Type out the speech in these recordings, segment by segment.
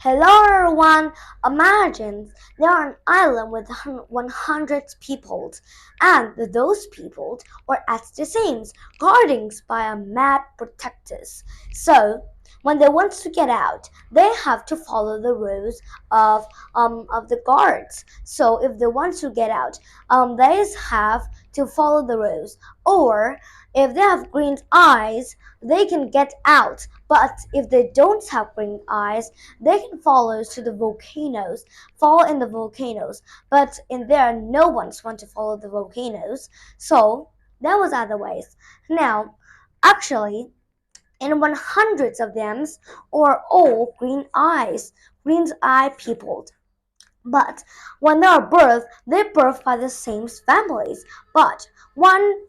Hello everyone! Imagine there are an island with 100 people, and those people are at the same guarding by a mad protectors. So when they want to get out, they have to follow the rules of the guards. So if they want to get out, they have to follow the rules. Or if they have green eyes, they can get out. But if they don't have green eyes, they can follow to the volcanoes, fall in the volcanoes, but in there no one's want to follow the volcanoes. So there was other ways. Now, actually, in 100 of them are all green eye people. But when they are birthed, they're birthed by the same families. But one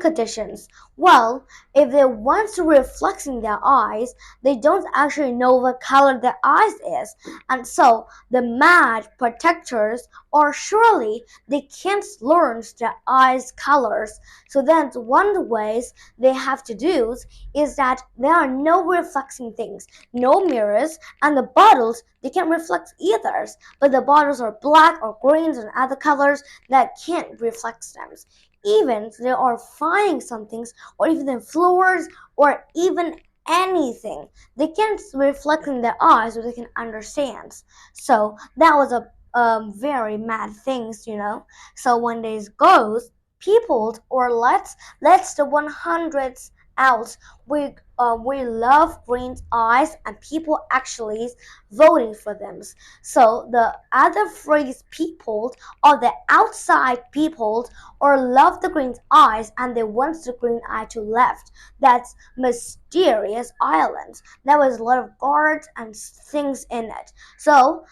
conditions. Well, if they want to reflect in their eyes, they don't actually know what color their eyes is, and so the mad protectors, or surely they can't learn their eyes colors. So then one of the ways they have to do is that there are no reflecting things, no mirrors, and the bottles they can't reflect either. But the bottles are black or greens and other colors that can't reflect them. Even they are finding some things, or even the floors, or even anything they can reflect in their eyes so they can understand. So that was a very mad things. So when this goes, people, or let's the 100s out, we love green eyes, and people actually voting for them. So the other phrase people, or the outside people, or love the green eyes and they want the green eye to left. That's mysterious island. There was a lot of guards and things in it. So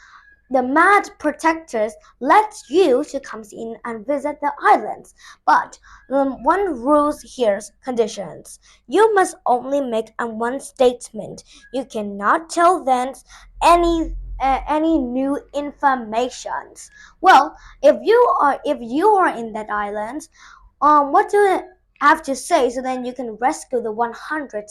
the mad protectors let you to come in and visit the islands, but one rules here's conditions. You must only make one statement. You cannot tell them any new informations. Well, if you are in that island, what do you have to say so then you can rescue the 100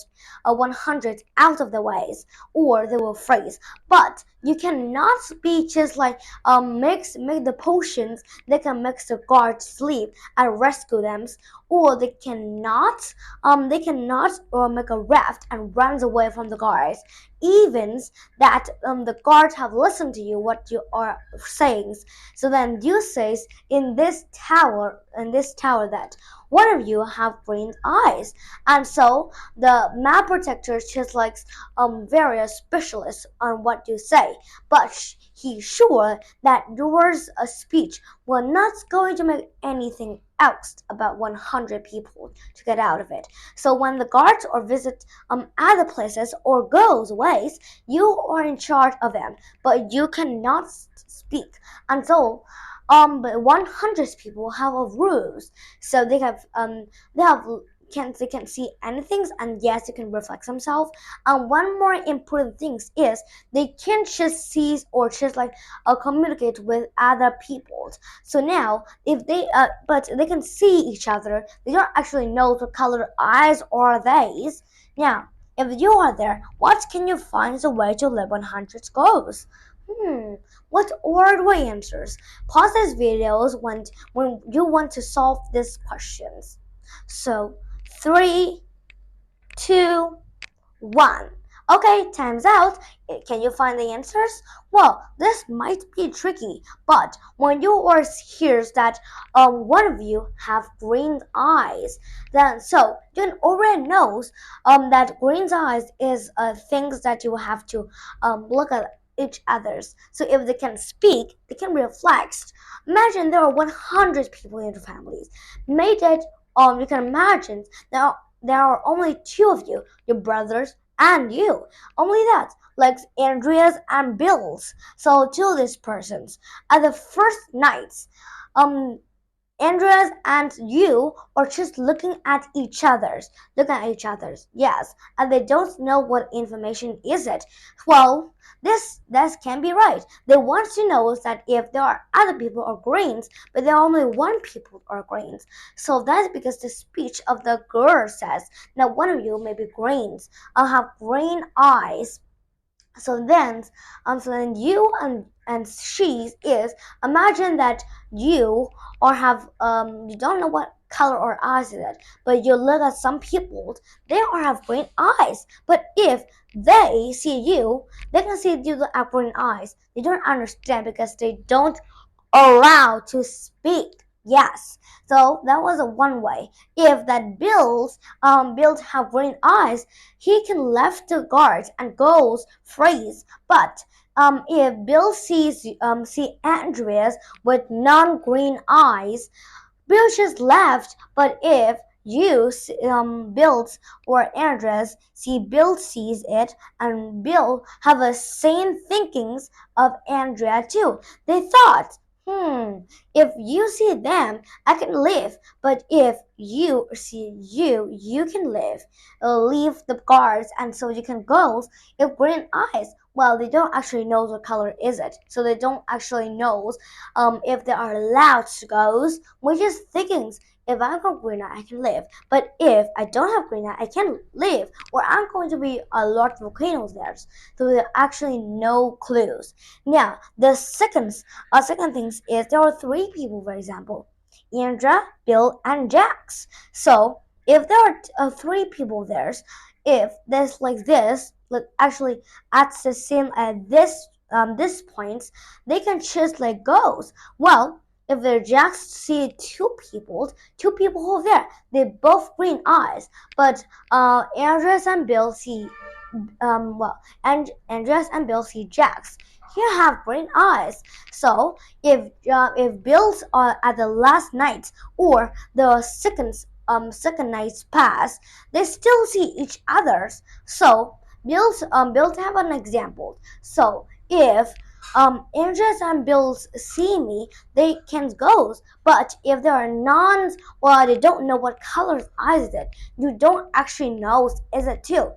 out of the ways, or they will freeze. But you cannot be just like make the potions. They can make the guards sleep and rescue them, or they cannot make a raft and runs away from the guards. Even that the guards have listened to you what you are saying. So then you says in this tower that one of you have green eyes, and so the map protector just like various specialists on what you say, but he's sure that yours a speech will not going to make anything else about 100 people to get out of it. So when the guards or visit other places or goes ways, you are in charge of them, but you cannot speak until but 100 people have a rules. So they can see anything, and yes, they can reflect themselves. And one more important thing is they can't just see or just like communicate with other people. So now if they but they can see each other, they don't actually know the color eyes or these. Now if you are there, what can you find as a way to live 100 goals? What are the answers? Pause these videos when you want to solve these questions. So, three, two, one. Okay, time's out. Can you find the answers? Well, this might be tricky, but when you are hears that one of you have green eyes, then so you already knows that green eyes is things that you have to look at each others. So if they can speak, they can reflect. Imagine there are 100 people in your families. Made it you can imagine there are only two of you, your brothers and you. Only that, like Andreas and Bill's. So two of these persons. At the first nights, um Andreas and you are just looking at each other's, yes, and they don't know what information is it. Well, this can be right. They want to know that if there are other people or greens, but there are only one people or greens. So that's because the speech of the girl says, now one of you may be greens. I'll have green eyes. So then you and she is, imagine that you or have you don't know what color or eyes is it, but you look at some people, they all have green eyes, but if they see you, they can see you have green eyes. They don't understand because they don't allowed to speak. Yes. So that was a one way. If that Bill have green eyes, he can left the guards and goes freeze. But if Bill see Andreas with non-green eyes, Bill just left, but if you build or Andres see Bill sees it and Bill have the same thinkings of Andrea too. They thought, if you see them, I can live, but if you see you can live. Leave the guards and so you can go. If green eyes, well, they don't actually know what color is it, so they don't actually know if they are allowed to go, which is thinkings. If I have green eye, I can live. But if I don't have green eye, I can't live. Or I'm going to be a lot of volcanoes there. So there are actually no clues. Now, the second thing is there are three people, for example. Andra, Bill, and Jax. So if there are three people there, if there's like this, like actually at the same at this point, they can just like goes. Well, if they just see two people over there, they both green eyes, but Andres and Bill see and Andreas and Bill see Jax. He have green eyes. So if Bill's at the last night or the second night's pass, they still see each other's. So Bill's have an example. So if Andreas and Bills see me, they can go. But if there are nuns or they don't know what color's eyes is it, you don't actually know is it too.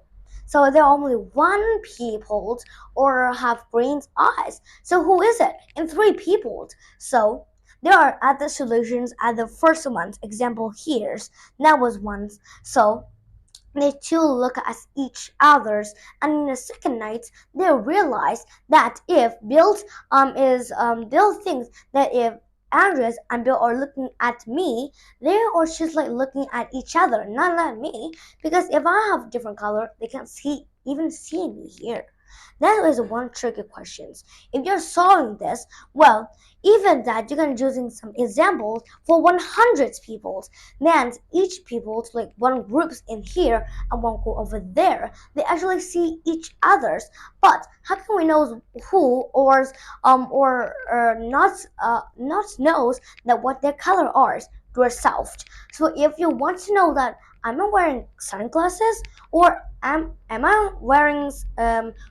So there are only one people or have green eyes. So who is it? And three people. So there are other solutions at the first one's example here. That was once. So they two look at each other's, and in the second night, they realize that if Bill thinks that if Andres and Bill are looking at me, they are just like looking at each other, not at me. Because if I have different color, they can't see me here. That is one tricky question. If you're solving this, well, even that you can using some examples for 100 people. Then each people like one groups in here and one group over there. They actually see each other's. But how can we know who or not knows that what their color are yourself? So if you want to know that am I wearing sunglasses or am I wearing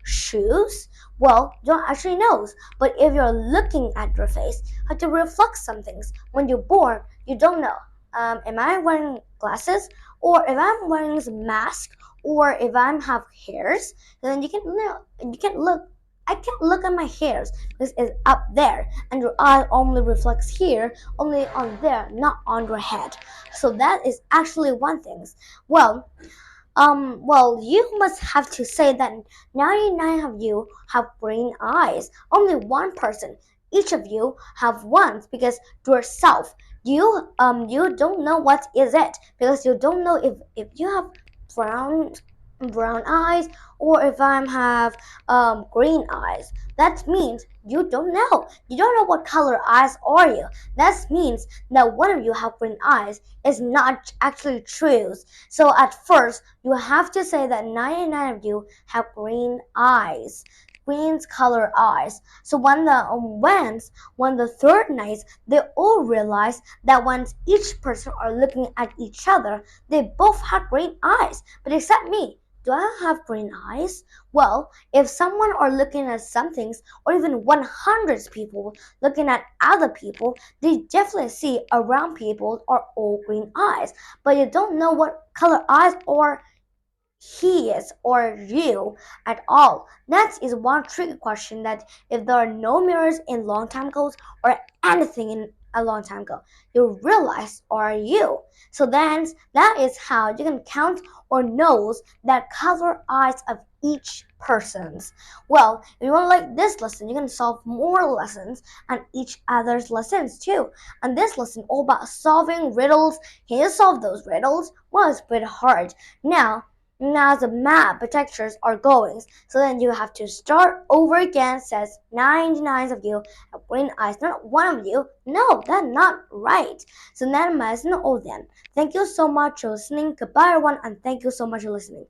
shoes? Well, you don't actually know. But if you're looking at your face, you have to reflect some things. When you're born, you don't know. Am I wearing glasses? Or if I'm wearing a mask? Or if I have hairs? Then you can look. I can't look at my hairs because it's up there, and your eye only reflects here, only on there, not on your head. So that is actually one thing. Well, you must have to say that 99 of you have green eyes. Only one person. Each of you have one because yourself. You don't know what is it because you don't know if you have brown brown eyes or if I have green eyes. That means you don't know. You don't know what color eyes are you. That means that one of you have green eyes is not actually true. So at first, you have to say that 99 of you have green eyes. Green's color eyes. So when the third night, they all realize that when each person are looking at each other, they both have green eyes, but except me. Do I have green eyes? Well, if someone are looking at some things, or even 100 people looking at other people, they definitely see around people are all green eyes. But you don't know what color eyes or he is or you at all. That is one tricky question that if there are no mirrors in long time ago or anything in a long time ago. You realize, are you? So then that is how you can count or knows that color eyes of each person's. Well, if you want to like this lesson, you can solve more lessons and each other's lessons too. And this lesson all about solving riddles. Can you solve those riddles? Well, it's a bit hard. Now the map detectors are going, so then you have to start over again. Says 99 of you have green eyes, not one of you. No, that's not right. So then, all then. Thank you so much for listening. Goodbye, everyone, and thank you so much for listening.